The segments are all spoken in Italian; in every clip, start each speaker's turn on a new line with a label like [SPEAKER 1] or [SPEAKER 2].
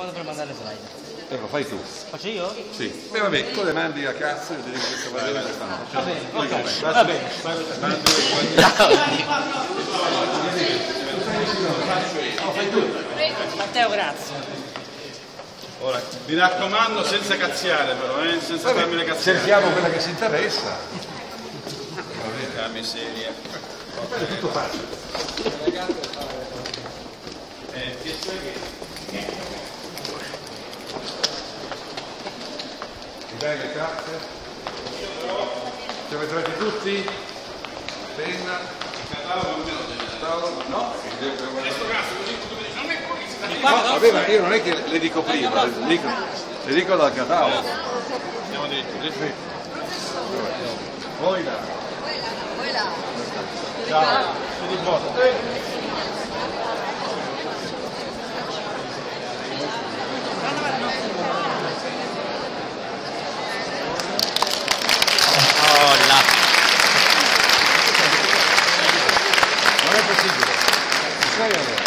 [SPEAKER 1] modo per mandare le slide.
[SPEAKER 2] Lo fai tu.
[SPEAKER 1] Faccio io?
[SPEAKER 2] Sì. Beh vabbè, tu le mandi a cazzo e dici che va bene stanotte.
[SPEAKER 1] Va bene, ok, va bene. Matteo, grazie.
[SPEAKER 3] Ora, mi raccomando senza cazziare però, senza farmi le cazziare.
[SPEAKER 2] Cerchiamo quella che si interessa.
[SPEAKER 3] La miseria.
[SPEAKER 2] È tutto facile. Ti dai le carte? Ci avete trovati tutti? Penna? No? Vabbè, ma io non è che le dico prima, le dico dal catalogo.
[SPEAKER 3] Andiamo dritto.
[SPEAKER 2] Poi là.
[SPEAKER 3] Ciao, ti riporto.
[SPEAKER 2] Non è possibile. Sai allora?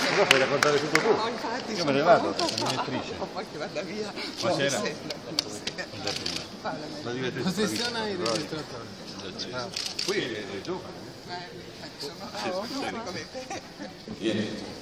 [SPEAKER 2] Cosa puoi raccontare tutto tu?
[SPEAKER 4] No, infatti,
[SPEAKER 2] io me ne vado.
[SPEAKER 4] La direttrice. Ma poi che vada via.
[SPEAKER 3] Buonasera.
[SPEAKER 2] La direttrice.
[SPEAKER 5] Possessione il registratore.
[SPEAKER 2] Qui è giovane.
[SPEAKER 4] Sono come te.
[SPEAKER 2] Vieni.